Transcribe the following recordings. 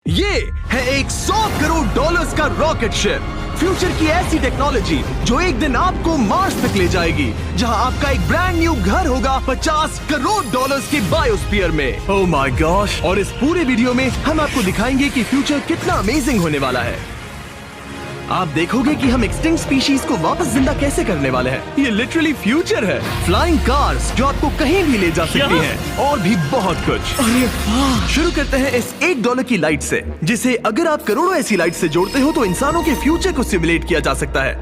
ये है एक 100 करोड़ डॉलर्स का रॉकेट शिप, फ्यूचर की ऐसी टेक्नोलॉजी जो एक दिन आपको मार्स तक ले जाएगी, जहां आपका एक ब्रांड न्यू घर होगा 50 करोड़ डॉलर्स के बायोस्फीयर में। Oh my gosh! और इस पूरे वीडियो में हम आपको दिखाएंगे कि फ्यूचर कितना अमेजिंग होने वाला है। आप देखोगे कि हम एक्सटिंक्ट स्पीशीज को वापस जिंदा कैसे करने वाले हैं। ये लिटरली फ्यूचर है। फ्लाइंग कार्स जो आपको कहीं भी ले जा सकती हैं, और भी बहुत कुछ। अरे वाह! शुरू करते हैं इस $1 की लाइट से, जिसे अगर आप करोड़ों ऐसी लाइट से जोड़ते हो तो इंसानों के फ्यूचर को सिमुलेट किया जा सकता है,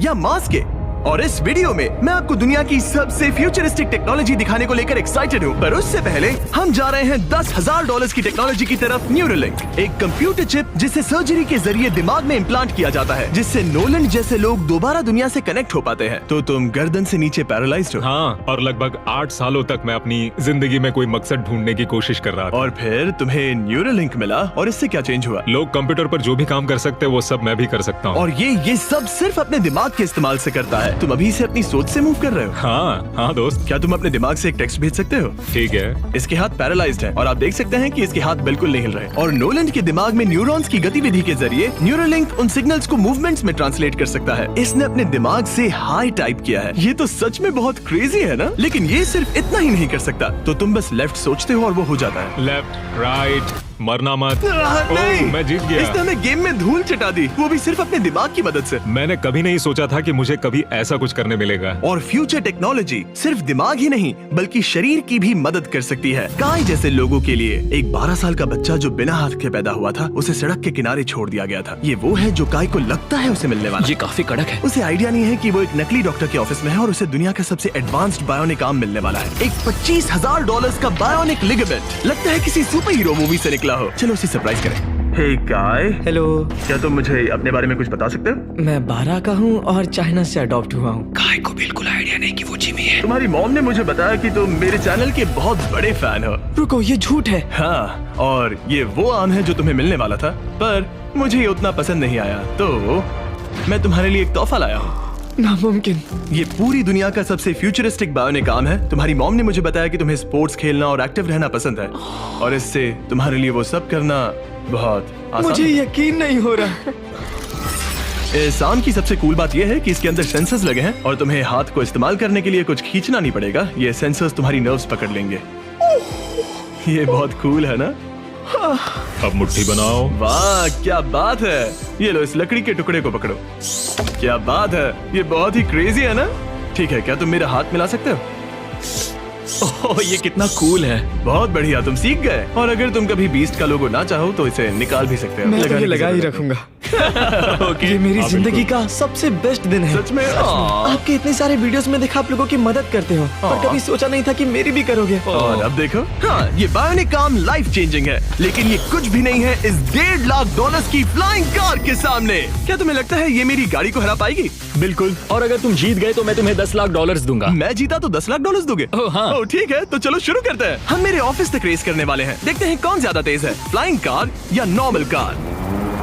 या मार्स के। और इस वीडियो में मैं आपको दुनिया की सबसे फ्यूचरिस्टिक टेक्नोलॉजी दिखाने को लेकर एक्साइटेड हूँ। पर उससे पहले हम जा रहे हैं $10,000 की टेक्नोलॉजी की तरफ। न्यूरोलिंक, एक कंप्यूटर चिप जिसे सर्जरी के जरिए दिमाग में इम्प्लांट किया जाता है, जिससे नोलन जैसे लोग दोबारा दुनिया से कनेक्ट हो पाते हैं। तो तुम गर्दन से नीचे पैरालाइज्ड हो। हाँ, और लगभग 8 सालों तक मैं अपनी जिंदगी में कोई मकसद ढूंढने की कोशिश कर रहा था। और फिर तुम्हें न्यूरोलिंक मिला, और इससे क्या चेंज हुआ? लोग कंप्यूटर पर जो भी काम कर सकते हैं वो सब मैं भी कर सकता हूँ। और ये सब सिर्फ अपने दिमाग के इस्तेमाल से करता है। तुम अभी से अपनी सोच से मूव कर रहे हो। हाँ दोस्त। क्या तुम अपने दिमाग से एक टेक्स्ट भेज सकते हो? ठीक है। इसके हाथ पैरालाइज्ड हैं, और आप देख सकते हैं कि इसके हाथ बिल्कुल नहीं हिल रहे। और नोलैंड के दिमाग में न्यूरॉन्स की गतिविधि के जरिए न्यूरोलिंक उन सिग्नल्स को मूवमेंट्स में ट्रांसलेट कर सकता है। इसने अपने दिमाग से हाई टाइप किया है। ये तो सच में बहुत क्रेजी है ना? लेकिन ये सिर्फ इतना ही नहीं कर सकता। तो तुम बस लेफ्ट सोचते हो और वो हो जाता है। लेफ्ट, राइट, मरना मत। नहीं, मैं जीत गया। इसने हमें गेम में धूल चटा दी, वो भी सिर्फ अपने दिमाग की मदद से। मैंने कभी नहीं सोचा था कि मुझे कभी ऐसा कुछ करने मिलेगा। और फ्यूचर टेक्नोलॉजी सिर्फ दिमाग ही नहीं बल्कि शरीर की भी मदद कर सकती है। काय जैसे लोगों के लिए एक 12 साल का बच्चा जो बिना हाथ के पैदा हुआ था, उसे सड़क के किनारे छोड़ दिया गया था। ये वो है जो काय को लगता है उसे मिलने वाला। ये काफी कड़क है। उसे आइडिया नहीं है कि वो एक नकली डॉक्टर के ऑफिस में है और उसे दुनिया का सबसे एडवांस्ड बायोनिक आर्म मिलने वाला है। एक $25,000 का बायोनिक लिगामेंट, लगता है किसी सुपर हीरो मूवी से निकला हो। चलो उसे सरप्राइज करें। हे काय, हेलो। क्या तुम मुझे अपने बारे में कुछ बता सकते हो? मैं 12 का हूँ और चाइना से अडॉप्ट हुआ हूँ। काय को बिल्कुल आइडिया नहीं कि वो जिमी है। तुम्हारी मॉम ने मुझे बताया कि तुम मेरे चैनल के बहुत बड़े फैन हो। रुको, ये झूठ है। हाँ, और ये वो आम है जो तुम्हें मिलने वाला था, पर मुझे ये उतना पसंद नहीं आया, तो मैं तुम्हारे लिए एक तोहफा लाया हूँ। नामुमकिन। ये पूरी दुनिया का सबसे फ्यूचरिस्टिक बायोनिक आर्म है। तुम्हारी मॉम ने मुझे बताया कि तुम्हें स्पोर्ट्स खेलना और एक्टिव रहना पसंद है, और इससे तुम्हारे लिए वो सब करना बहुत आसान। मुझे यकीन नहीं हो रहा। इस आर्म की सबसे कूल बात यह है कि इसके अंदर सेंसर्स लगे हैं, और तुम्हें हाथ को इस्तेमाल करने के लिए कुछ खींचना नहीं पड़ेगा। ये सेंसर्स तुम्हारी नर्व्स पकड़ लेंगे। ये बहुत कूल है ना? अब मुट्ठी बनाओ। वाह, क्या बात है! ये लो, इस लकड़ी के टुकड़े को पकड़ो। क्या बात है! ये बहुत ही क्रेजी है ना? ठीक है, क्या तुम मेरा हाथ मिला सकते हो? ओह, ये कितना कूल है। बहुत बढ़िया, तुम सीख गए। और अगर तुम कभी बीस्ट का लोगो ना चाहो तो इसे निकाल भी सकते हो। मैं तो ये की लगा ही जरूरत रखूंगा। ओके। ये मेरी हाँ, जिंदगी बिल्कुल। का सबसे बेस्ट दिन है। सच में? आपके इतने सारे वीडियोस में देखा आप लोगों की मदद करते हो, पर कभी सोचा नहीं था कि मेरी भी करोगे। और अब देखो, हाँ, ये बायोनिक आर्म लाइफ चेंजिंग है, लेकिन ये कुछ भी नहीं है इस $1.5 की फ्लाइंग कार के सामने। क्या तुम्हें लगता है ये मेरी गाड़ी को हरा पाएगी? बिल्कुल। और अगर तुम जीत गए तो मैं तुम्हें $10 लाख दूंगा। मैं जीता तो $10 लाख दोगे? ओह, हाँ। ओह, ठीक है, तो चलो शुरू करते हैं। हम मेरे ऑफिस तक रेस करने वाले हैं। देखते हैं कौन ज्यादा तेज है, फ्लाइंग कार या नॉर्मल कार।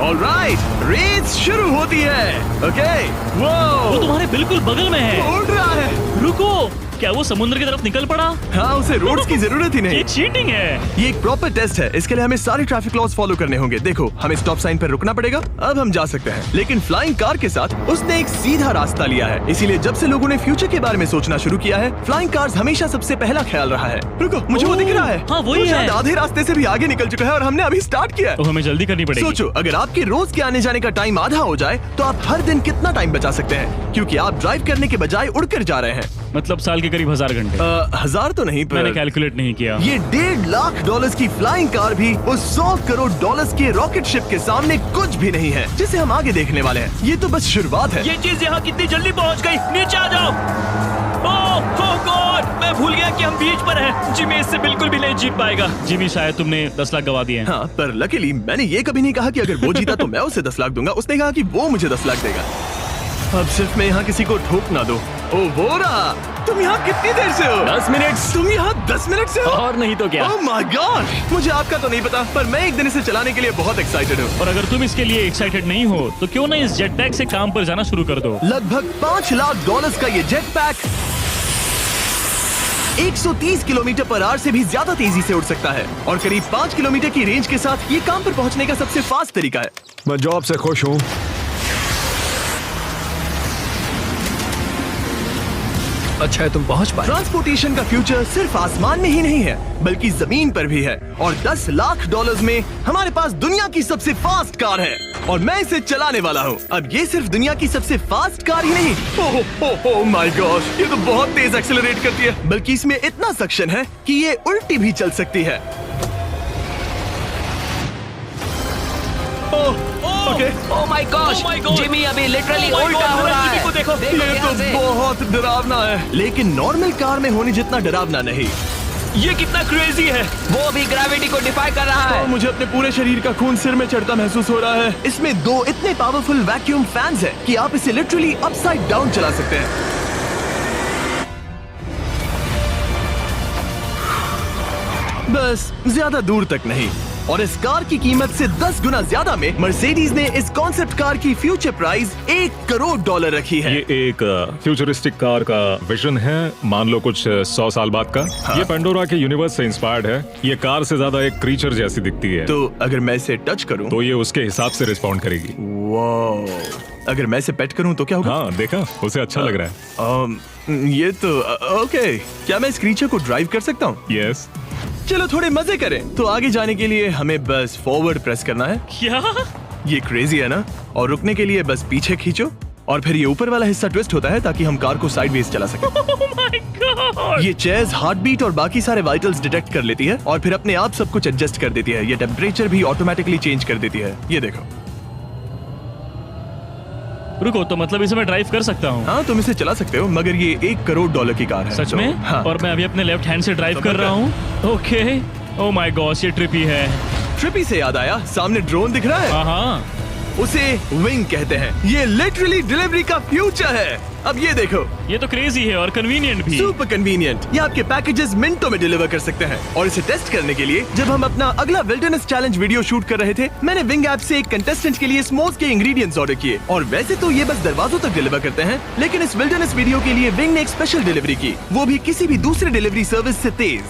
ऑलराइट, रेस शुरू होती है। ओके, वो तुम्हारे बिल्कुल बगल में है। उड़ रहा है। रुको, क्या वो समुद्र की तरफ निकल पड़ा? हाँ, उसे रोड्स की जरूरत ही नहीं। ये चीटिंग है। ये एक प्रॉपर टेस्ट है। इसके लिए हमें सारे ट्रैफिक लॉज फॉलो करने होंगे। देखो, हमें स्टॉप साइन पर रुकना पड़ेगा। अब हम जा सकते हैं, लेकिन फ्लाइंग कार के साथ उसने एक सीधा रास्ता लिया है। इसीलिए जब से लोगों ने फ्यूचर के बारे में सोचना शुरू किया है, फ्लाइंग कार्स हमेशा सबसे पहला ख्याल रहा है। रुको, मुझे वो दिख रहा है। हाँ, वही वो शायद है। आधे रास्ते से भी आगे निकल चुका है, और हमने अभी स्टार्ट किया है। तो हमें जल्दी करनी पड़ेगी। सोचो, अगर आपके रोज के आने जाने का टाइम आधा हो जाए तो आप हर दिन कितना टाइम बचा सकते हैं, क्योंकि आप ड्राइव करने के बजाय उड़कर जा रहे हैं। मतलब साल के करीब 1000 घंटे। 1000 तो नहीं, मैंने पर कैलकुलेट नहीं किया। ये $1.5 लाख की फ्लाइंग कार भी उस $100 करोड़ के रॉकेट शिप के सामने कुछ भी नहीं है, जिसे हम आगे देखने वाले हैं। ये तो बस शुरुआत है। ये चीज यहाँ कितनी जल्दी पहुँच गई। नीचे आ जाओ। ओह गॉड, मैं भूल गया कि हम बीच पर हैं। जिमी इससे बिल्कुल भी नहीं जीत पाएगा। जिमी, शायद तुमने 10 लाख गवा दिए हैं। हाँ, पर लकीली मैंने ये कभी नहीं कहा कि अगर वो जीता तो मैं उसे 10 लाख दूंगा। उसने कहा कि वो मुझे 10 लाख देगा। अब सिर्फ मैं यहाँ किसी को ठोक ना दो। ओ, वो रहा। तुम यहाँ कितनी देर से हो? 10 मिनट। तुम यहाँ 10 मिनट से हो? और नहीं तो क्या। ओह माय गॉड, मुझे आपका तो नहीं पता, पर मैं एक दिन इसे चलाने के लिए बहुत एक्साइटेड हूँ। और अगर तुम इसके लिए एक्साइटेड नहीं हो तो क्यों ना इस जेट पैक से काम पर जाना शुरू कर दो। लगभग $5 लाख का ये jet pack 130 kilometre per hour से भी ज्यादा तेजी से उड़ सकता है और करीब 5 किलोमीटर की रेंज के साथ ये काम पर पहुंचने का सबसे फास्ट तरीका है। मैं जॉब से खुश हूँ। अच्छा है तुम पहुंच पाए। ट्रांसपोर्टेशन का फ्यूचर सिर्फ आसमान में ही नहीं है बल्कि जमीन पर भी है और $10 लाख में हमारे पास दुनिया की सबसे फास्ट कार है और मैं इसे चलाने वाला हूँ। अब ये सिर्फ दुनिया की सबसे फास्ट कार ही नहीं, ओह माय गॉश, ये तो बहुत तेज एक्सेलरेट करती है, बल्कि इसमें इतना सक्शन है कि ये उल्टी भी चल सकती है। Okay, oh my gosh, Oh my God! Jimmy अभी लिटरली Oh my उल्टा God, हो रहा जिमी है। को देखो। ये यहाँ से। तो बहुत डरावना है, लेकिन नॉर्मल कार में होने जितना डरावना नहीं। ये कितना क्रेजी है। वो भी ग्रेविटी को डिफाई कर रहा और है। मुझे अपने पूरे शरीर का खून सिर में चढ़ता महसूस हो रहा है। इसमें 2 इतने पावरफुल वैक्यूम फैंस हैं कि आप इसे लिटरली अपसाइड डाउन चला सकते हैं। बस ज्यादा दूर तक नहीं। और इस कार की कीमत से 10 गुना ज्यादा में मर्सिडीज ने इस कॉन्सेप्ट कार की फ्यूचर प्राइस $1 करोड़ रखी है। ये एक फ्यूचरिस्टिक कार का विजन है, मान लो कुछ 100 साल बाद का। ये पेंडोरा के यूनिवर्स से इंस्पायर्ड है। ये कार से ज्यादा एक क्रीचर जैसी दिखती है, तो अगर मैं इसे टच करूं तो ये उसके हिसाब से रिस्पॉन्ड करेगी। वाह, अगर मैं इसे पेट करूं तो क्या होगा? हाँ देखा, उसे अच्छा लग रहा है। ये तो ओके, क्या मैं इस क्रीचर को ड्राइव कर सकता हूँ? यस। चलो थोड़े मजे करें। तो आगे जाने के लिए हमें बस फॉरवर्ड प्रेस करना है। क्या? ये क्रेजी है ना? और रुकने के लिए बस पीछे खींचो और फिर ये ऊपर वाला हिस्सा ट्विस्ट होता है ताकि हम कार को साइडवेज चला सकें। Oh my God! ये चेयर्स हार्ट बीट और बाकी सारे वाइटल्स डिटेक्ट कर लेती है और फिर अपने आप सब कुछ एडजस्ट कर देती है। ये टेम्परेचर भी ऑटोमेटिकली चेंज कर देती है। ये देखो। रुको, तो मतलब इसे मैं ड्राइव कर सकता हूँ? हाँ, तुम इसे चला सकते हो, मगर ये $1 करोड़ की कार है। सच तो, में? हाँ। और मैं अभी अपने लेफ्ट हैंड से ड्राइव कर रहा हूँ। ओके। ओह माय गॉश, ये ट्रिपी है। ट्रिपी से याद आया, सामने ड्रोन दिख रहा है? हाँ। उसे विंग कहते हैं। ये लिटरली डिलीवरी का फ्यूचर है। अब ये देखो, ये तो क्रेजी है और कन्वीनियंट भी। Super convenient. ये आपके पैकेजेस मिनटों में डिलीवर कर सकते हैं। और इसे टेस्ट करने के लिए जब हम अपना अगला विल्डरनेस चैलेंज वीडियो शूट कर रहे थे, मैंने विंग ऐप से एक कंटेस्टेंट के लिए स्मोक्स के इंग्रेडिएंट्स ऑर्डर किए और वैसे तो ये बस दरवाजों तक डिलीवर करते हैं, लेकिन इस विल्डरनेस वीडियो के लिए विंग ने एक स्पेशल डिलीवरी की, वो भी किसी भी दूसरे डिलीवरी सर्विस से तेज।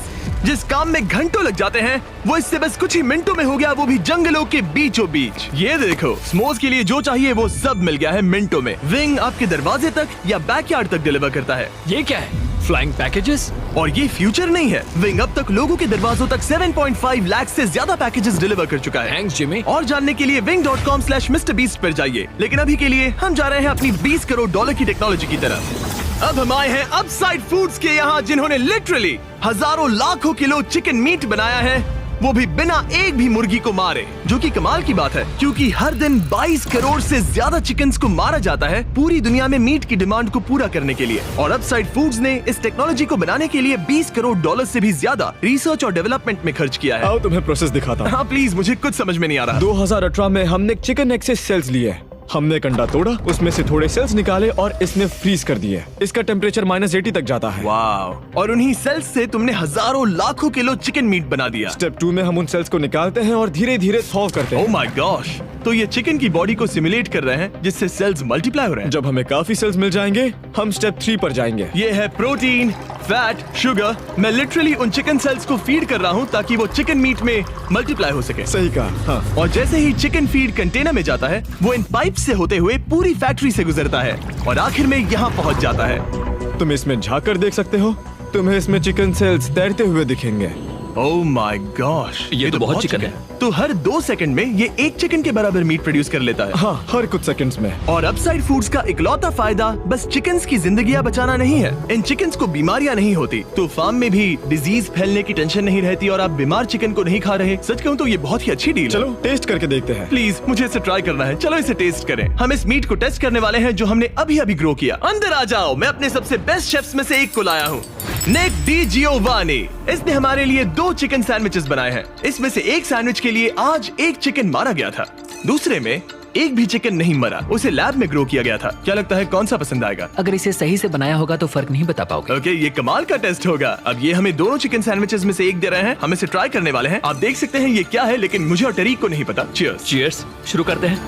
जिस काम में घंटों लग जाते हैं वो इससे बस कुछ ही मिनटों में हो गया, वो भी जंगलों के बीचों बीच। ये देखो, स्मोक्स के लिए जो चाहिए वो सब मिल गया है मिनटों में। विंग आपके दरवाजे तक या बैकयार्ड तक डिलीवर करता है। ये क्या है? Flying packages? और ये फ्यूचर नहीं है, विंग अब तक लोगों के दरवाजों तक 7.5 लाख से ज्यादा पैकेजेस डिलीवर कर चुका है। Thanks Jimmy. और जानने के लिए wing.com/MrBeast पर जाइए। लेकिन अभी के लिए हम जा रहे हैं अपनी $20 करोड़ की टेक्नोलॉजी की तरफ। अब हम आए हैं अपसाइड फूड्स के यहाँ, जिन्होंने लिटरली हजारों लाखों किलो चिकन मीट बनाया है, वो भी बिना एक भी मुर्गी को मारे, जो कि कमाल की बात है क्योंकि हर दिन 22 करोड़ से ज्यादा चिकन्स को मारा जाता है पूरी दुनिया में मीट की डिमांड को पूरा करने के लिए। और अपसाइड फूड्स ने इस टेक्नोलॉजी को बनाने के लिए $20 करोड़ से भी ज्यादा रिसर्च और डेवलपमेंट में खर्च किया है। आओ तुम्हें प्रोसेस दिखाता हूँ। हाँ प्लीज, मुझे कुछ समझ में नहीं आ रहा। 2018 में हमने चिकन एग से सेल्स लिए। हमने एक अंडा तोड़ा, उसमें से थोड़े सेल्स निकाले और इसमें फ्रीज कर दिए। इसका टेम्परेचर -80 तक जाता है। वाव! और उन्हीं सेल्स से तुमने हजारों लाखों किलो चिकन मीट बना दिया। स्टेप 2 में हम उन सेल्स को निकालते हैं और धीरे धीरे सॉल्व करते ओह हैं। My gosh! तो ये चिकन की बॉडी को सिमुलेट कर रहे हैं जिससे सेल्स मल्टीप्लाई हो रहे हैं। जब हमें काफी सेल्स मिल जाएंगे, हम स्टेप 3 पर जाएंगे। ये है प्रोटीन, फैट, शुगर। मैं लिटरली उन चिकन सेल्स को फीड कर रहा हूँ ताकि वो चिकन मीट में मल्टीप्लाई हो सके। सही कहा। हाँ। और जैसे ही चिकन फीड कंटेनर में जाता है, वो इन पाइप से होते हुए पूरी फैक्ट्री से गुजरता है और आखिर में यहाँ पहुँच जाता है। तुम इसमें झाँक कर देख सकते हो, तुम्हें इसमें चिकन सेल्स तैरते हुए दिखेंगे। Oh my gosh! ये तो बहुत चिकन है। तो हर 2 सेकंड में ये 1 चिकन के बराबर मीट प्रोड्यूस कर लेता है। हाँ, हर कुछ सेकंड्स में। और अपसाइड फूड्स का इकलौता फायदा बस चिकन्स की जिंदगियां बचाना नहीं है। इन चिकन्स को बीमारियां नहीं होती, तो फार्म में भी डिजीज फैलने की टेंशन नहीं रहती और आप बीमार चिकन को नहीं खा रहे। सच कहूं तो ये बहुत ही अच्छी डील है। चलो टेस्ट करके देखते हैं। प्लीज, मुझे इसे ट्राई करना है। चलो इसे टेस्ट करें। हम इस मीट को टेस्ट करने वाले हैं जो हमने अभी अभी ग्रो किया। अंदर आ जाओ, मैं अपने सबसे बेस्ट शेफ्स में से एक को लाया हूँ, निक डी जियोवानी। इसने हमारे लिए 2 चिकन सैंडविचेस बनाए हैं। इसमें से एक सैंडविच के लिए आज 1 चिकन मारा गया था, दूसरे में एक भी चिकन नहीं मरा, उसे लैब में ग्रो किया गया था। क्या लगता है कौन सा पसंद आएगा? अगर इसे सही से बनाया होगा तो फर्क नहीं बता पाओगे। ओके, ये कमाल का टेस्ट होगा। अब ये हमें दोनों चिकन सैंडविचेस में से एक दे रहे हैं, हम इसे ट्राई करने वाले हैं। आप देख सकते हैं ये क्या है, लेकिन मुझे और टरीक को नहीं पता। चीयर्स। चीयर्स। शुरू करते हैं।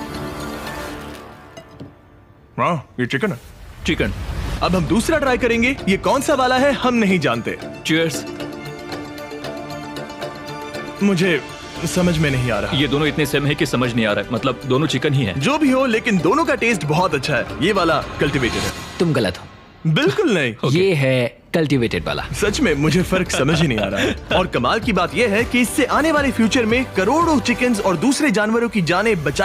वाह, ये चिकन है। चिकन। अब हम दूसरा ट्राई करेंगे। ये कौन सा वाला है हम नहीं जानते। चीयर्स। मुझे समझ में नहीं आ रहा। ये दोनों इतने सेम है कि समझ नहीं आ रहा है। मतलब दोनों चिकन ही है। जो भी हो, लेकिन दोनों का टेस्ट बहुत अच्छा है। ये वाला कल्टीवेटेड है। तुम गलत हो। बिल्कुल नहीं। ये है कल्टीवेटेड वाला। सच में मुझे फर्क समझ ही नहीं आ रहा है। और कमाल की बात यह है कि इससे आने वाले फ्यूचर में करोड़ों चिकन्स और दूसरे जानवरों की जानें बचाई